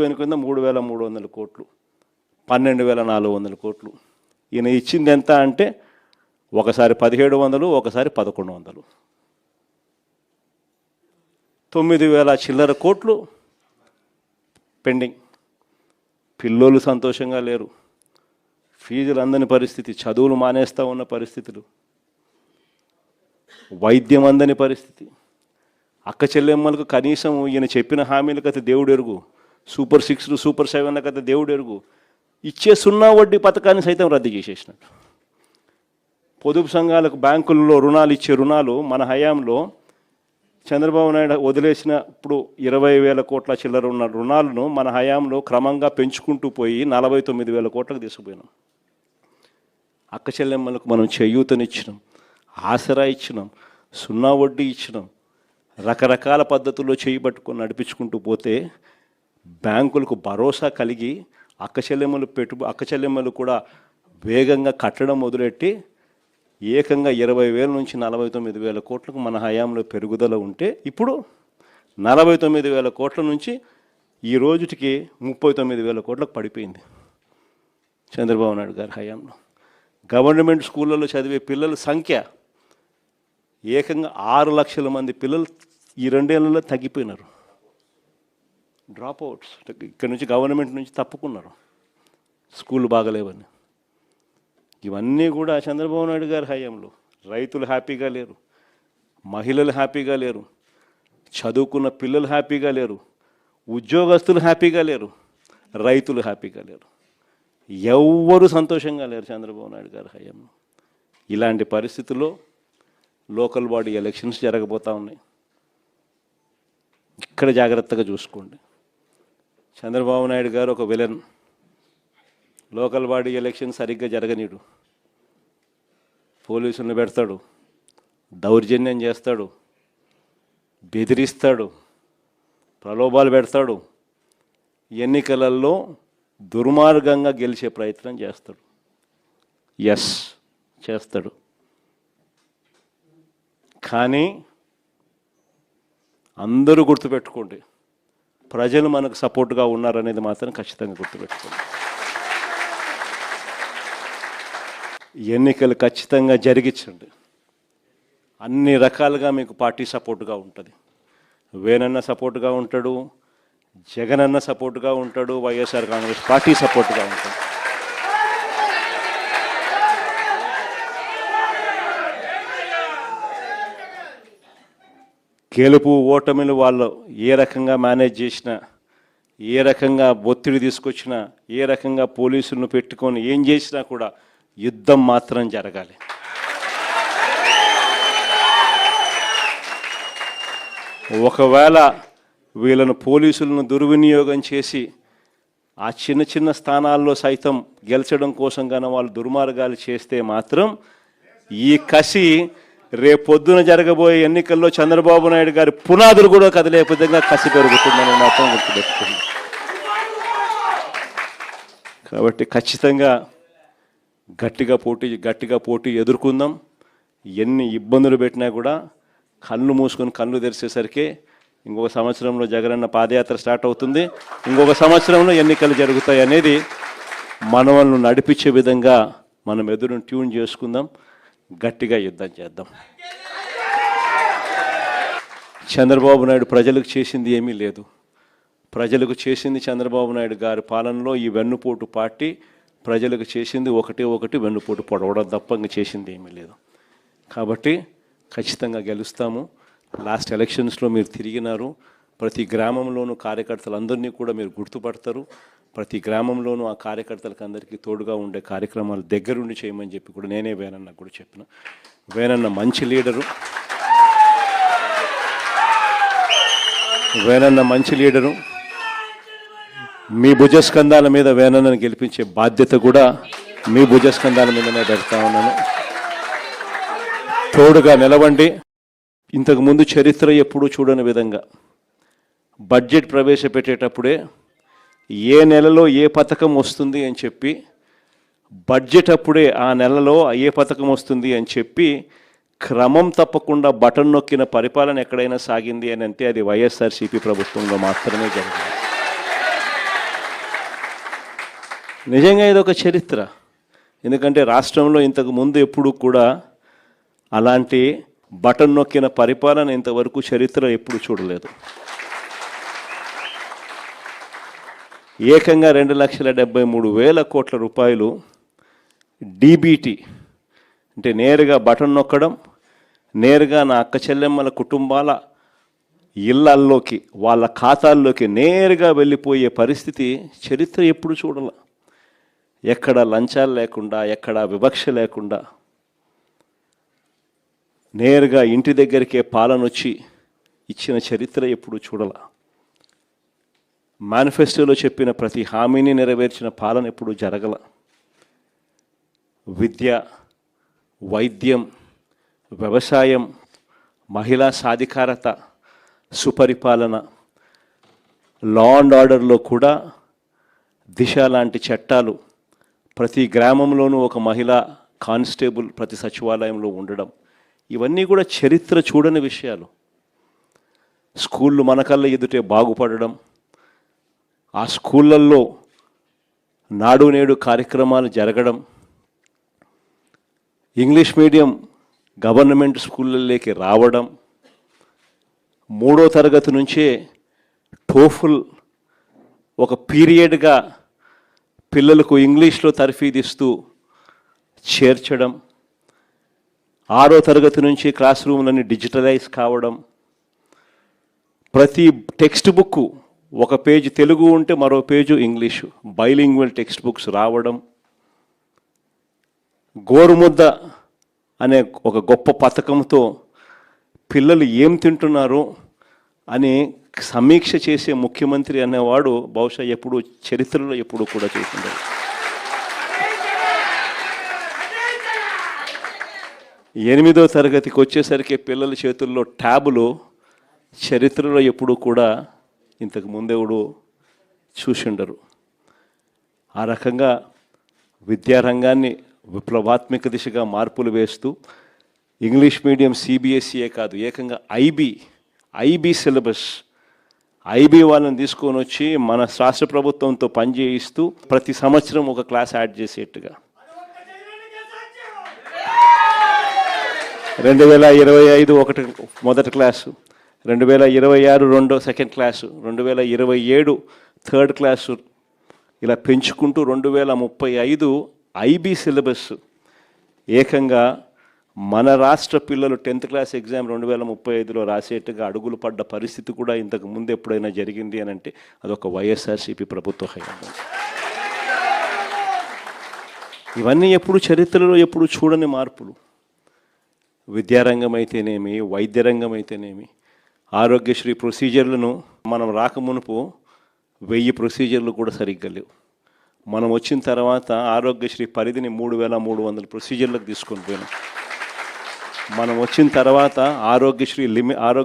వెనుకుంద 3,300 కోట్లు, 12,400 కోట్లు. ఈయన ఇచ్చింది ఎంత అంటే ఒకసారి 1,700, ఒకసారి 1,100. 9,000 చిల్లర కోట్లు పెండింగ్. పిల్లోళ్ళు సంతోషంగా లేరు, ఫీజులు అందని పరిస్థితి, చదువులు మానేస్తూ ఉన్న పరిస్థితులు, వైద్యం అందని పరిస్థితి. అక్క చెల్లెమ్మలకు కనీసం ఈయన చెప్పిన హామీల కథ దేవుడు ఎరుగు, సూపర్ 6, సూపర్ 7 కథ దేవుడు ఎరుగు. ఇచ్చే 0 వడ్డీ పథకాన్ని సైతం రద్దు చేసేసినట్టు. పొదుపు సంఘాలకు బ్యాంకుల్లో రుణాలు ఇచ్చే రుణాలు మన హయాంలో చంద్రబాబు నాయుడు వదిలేసినప్పుడు 20,000 కోట్ల చిల్లర ఉన్న రుణాలను మన హయాంలో క్రమంగా పెంచుకుంటూ పోయి 49,000 కోట్లకు తీసుకుపోయినాం. అక్క చెల్లెమ్మలకు మనం చేయూతనిచ్చినాం, ఆసరా ఇచ్చినాం, 0 వడ్డీ ఇచ్చినాం. రకరకాల పద్ధతుల్లో చేయబట్టుకొని నడిపించుకుంటూ పోతే బ్యాంకులకు భరోసా కలిగి అక్క చెల్లెమ్మలు కూడా వేగంగా కట్టడం మొదలెట్టి ఏకంగా 20,000 నుంచి 49,000 కోట్లకు మన హయాంలో పెరుగుదల ఉంటే ఇప్పుడు 49,000 కోట్ల నుంచి ఈ రోజుకి 39,000 కోట్లకు పడిపోయింది చంద్రబాబు నాయుడు గారి హయాంలో. గవర్నమెంట్ స్కూళ్ళలో చదివే పిల్లల సంఖ్య ఏకంగా 6 లక్షల మంది పిల్లలు ఈ 2 ఏళ్లలో తగ్గిపోయినారు. డ్రాప్ అవుట్స్, ఇక్కడ నుంచి గవర్నమెంట్ నుంచి తప్పుకున్నారు, స్కూళ్ళు బాగలేవని. ఇవన్నీ కూడా చంద్రబాబు నాయుడు గారి హయాంలో. రైతులు హ్యాపీగా లేరు, మహిళలు హ్యాపీగా లేరు, చదువుకున్న పిల్లలు హ్యాపీగా లేరు, ఉద్యోగస్తులు హ్యాపీగా లేరు, రైతులు హ్యాపీగా లేరు, ఎవ్వరూ సంతోషంగా లేరు చంద్రబాబు నాయుడు గారి హయాంలో. ఇలాంటి పరిస్థితుల్లో లోకల్ బాడీ ఎలక్షన్స్ జరగబోతూ ఉన్నాయి. ఇక్కడ జాగ్రత్తగా చూసుకోండి. చంద్రబాబు నాయుడు గారు ఒక విలన్. లోకల్ బాడీ ఎలక్షన్ సరిగ్గా జరగనీడు, పోలీసులను పెడతాడు, దౌర్జన్యం చేస్తాడు, బెదిరిస్తాడు, ప్రలోభాలు పెడతాడు, ఎన్నికలలో దుర్మార్గంగా గెలిచే ప్రయత్నం చేస్తాడు. ఎస్, చేస్తాడు. కానీ అందరూ గుర్తుపెట్టుకోండి, ప్రజలు మనకు సపోర్ట్గా ఉన్నారనేది మాత్రం ఖచ్చితంగా గుర్తుపెట్టుకోండి. ఎన్నికలు ఖచ్చితంగా జరిగించండి. అన్ని రకాలుగా మీకు పార్టీ సపోర్ట్గా ఉంటుంది. వేనన్న సపోర్ట్గా ఉంటాడు, జగనన్న సపోర్ట్గా ఉంటాడు, వైఎస్ఆర్ కాంగ్రెస్ పార్టీ సపోర్ట్గా ఉంటాడు. గెలుపు ఓటమిలు వాళ్ళు ఏ రకంగా మేనేజ్ చేసినా, ఏ రకంగా ఒత్తిడి తీసుకొచ్చినా, ఏ రకంగా పోలీసులను పెట్టుకొని ఏం చేసినా కూడా యుద్ధం మాత్రం జరగాలి. ఒకవేళ వీళ్ళను పోలీసులను దుర్వినియోగం చేసి ఆ చిన్న చిన్న స్థానాల్లో సైతం గెలిచడం కోసం కానీ వాళ్ళు దుర్మార్గాలు చేస్తే మాత్రం ఈ కసి రేపొద్దున జరగబోయే ఎన్నికల్లో చంద్రబాబు నాయుడు గారి పునాదులు కూడా కదిలే విధంగా కసి పెరుగుతుందని మాత్రం గుర్తుపెట్టుకుంది. కాబట్టి ఖచ్చితంగా గట్టిగా పోటీ ఎదుర్కొందాం. ఎన్ని ఇబ్బందులు పెట్టినా కూడా కళ్ళు మూసుకొని కళ్ళు తెరిచేసరికి ఇంకొక సంవత్సరంలో జగనన్న పాదయాత్ర స్టార్ట్ అవుతుంది, ఇంకొక సంవత్సరంలో ఎన్నికలు జరుగుతాయి అనేది మనల్ని నడిపించే విధంగా మనం ఎదురును ట్యూన్ చేసుకుందాం, గట్టిగా యుద్ధం చేద్దాం. చంద్రబాబు నాయుడు ప్రజలకు చేసింది ఏమీ లేదు. ప్రజలకు చేసింది చంద్రబాబు నాయుడు గారి పాలనలో ఈ వెన్నుపోటు పార్టీ ప్రజలకు చేసింది ఒకటి వెన్నుపోటు పొడవడం తప్ప ఇంక చేసింది ఏమీ లేదు. కాబట్టి ఖచ్చితంగా గెలుస్తాము. లాస్ట్ ఎలక్షన్స్లో మీరు తిరిగినారు, ప్రతి గ్రామంలోనూ కార్యకర్తలందరినీ కూడా మీరు గుర్తుపడతారు. ప్రతి గ్రామంలోనూ ఆ కార్యకర్తలకు అందరికీ తోడుగా ఉండే కార్యక్రమాలు దగ్గరుండి చేయమని చెప్పి కూడా నేనే వేనన్న కూడా చెప్పిన. వేనన్న మంచి లీడరు, మీ భుజస్కంధాల మీద వేనన్నను గెలిపించే బాధ్యత కూడా మీ భుజస్కంధాల మీదనే పెడతా ఉన్నాను. తోడుగా నిలవండి. ఇంతకుముందు చరిత్ర ఎప్పుడూ చూడని విధంగా బడ్జెట్ ప్రవేశపెట్టేటప్పుడే ఏ నెలలో ఏ పథకం వస్తుంది అని చెప్పి, బడ్జెట్ అప్పుడే ఆ నెలలో ఏ పథకం వస్తుంది అని చెప్పి క్రమం తప్పకుండా బటన్ నొక్కిన పరిపాలన ఎక్కడైనా సాగింది అని అంటే అది వైఎస్ఆర్సీపీ ప్రభుత్వంలో మాత్రమే జరిగింది. నిజంగా ఇది ఒక చరిత్ర. ఎందుకంటే రాష్ట్రంలో ఇంతకు ముందు ఎప్పుడు కూడా అలాంటి బటన్ నొక్కిన పరిపాలన ఇంతవరకు చరిత్ర ఎప్పుడు చూడలేదు. ఏకంగా 2,73,000 కోట్ల రూపాయలు డీబీటీ అంటే నేరుగా బటన్ నొక్కడం, నేరుగా నా అక్క చెల్లెమ్మల కుటుంబాల ఇళ్లల్లోకి వాళ్ళ ఖాతాల్లోకి నేరుగా వెళ్ళిపోయే పరిస్థితి చరిత్ర ఎప్పుడు చూడాల. ఎక్కడ లంచాలు లేకుండా, ఎక్కడ వివక్ష లేకుండా నేరుగా ఇంటి దగ్గరికే పాలన వచ్చి ఇచ్చిన చరిత్ర ఎప్పుడు చూడాల. మేనిఫెస్టోలో చెప్పిన ప్రతి హామీని నెరవేర్చిన పాలన ఎప్పుడు జరగల. విద్య, వైద్యం, వ్యవసాయం, మహిళా సాధికారత, సుపరిపాలన, లా అండ్ ఆర్డర్లో కూడా దిశ లాంటి చట్టాలు, ప్రతి గ్రామంలోనూ ఒక మహిళా కానిస్టేబుల్ ప్రతి సచివాలయంలో ఉండడం, ఇవన్నీ కూడా చరిత్ర చూడని విషయాలు. స్కూళ్ళు మన కళ్ళ ఎదుటే బాగుపడడం, ఆ స్కూళ్ళల్లో నాడు నేడు కార్యక్రమాలు జరగడం, ఇంగ్లీష్ మీడియం గవర్నమెంట్ స్కూళ్ళలోకి రావడం, 3వ తరగతి నుంచే టోఫుల్ ఒక పీరియడ్గా పిల్లలకు ఇంగ్లీష్లో తర్ఫీదిస్తూ చేర్చడం, 6వ తరగతి నుంచి క్లాస్ రూమ్లన్నీ డిజిటలైజ్ కావడం, ప్రతి టెక్స్ట్ బుక్ ఒక పేజ్ తెలుగు ఉంటే మరో page English, bilingual text books రావడం, గోరుముద్ద అనే ఒక గొప్ప పథకంతో పిల్లలు ఏం తింటున్నారు అని సమీక్ష చేసే ముఖ్యమంత్రి అనేవాడు బహుశా ఎప్పుడు చరిత్రలో ఎప్పుడు కూడా చూసింటారు. 8వ తరగతికి వచ్చేసరికి పిల్లల చేతుల్లో ట్యాబులు చరిత్రలో ఎప్పుడు కూడా ఇంతకు ముందెవడు చూసిండరు. ఆ రకంగా విద్యారంగాన్ని విప్లవాత్మక దిశగా మార్పులు వేస్తూ ఇంగ్లీష్ మీడియం సిబిఎస్ఈయే కాదు, ఏకంగా ఐబీ సిలబస్, ఐబీ వాళ్ళని తీసుకొని వచ్చి మన రాష్ట్ర ప్రభుత్వంతో పనిచేయిస్తూ ప్రతి సంవత్సరం ఒక క్లాస్ యాడ్ చేసేట్టుగా 2025 మొదటి class, 2026 second class, 2027 third class, ఇలా పెంచుకుంటూ 2035 ఐబీ సిలబస్ ఏకంగా మన రాష్ట్ర పిల్లలు 10th క్లాస్ ఎగ్జామ్ 2035లో రాసేట్టుగా అడుగులు పడ్డ పరిస్థితి కూడా ఇంతకు ముందు ఎప్పుడైనా జరిగింది అని అంటే అదొక వైఎస్ఆర్సీపీ ప్రభుత్వ హయాంలో. ఇవన్నీ ఎప్పుడు చరిత్రలో ఎప్పుడు చూడని మార్పులు. విద్యారంగం అయితేనేమి, వైద్య రంగం అయితేనేమి, ఆరోగ్యశ్రీ ప్రొసీజర్లను మనం రాకమునుపు 1000 ప్రొసీజర్లు కూడా సరిగ్గా లేవు. మనం వచ్చిన తర్వాత ఆరోగ్యశ్రీ పరిధిని 3,300 ప్రొసీజర్లకు తీసుకొని పోయినాం. మనం వచ్చిన తర్వాత ఆరోగ్యశ్రీ ఆరోగ్య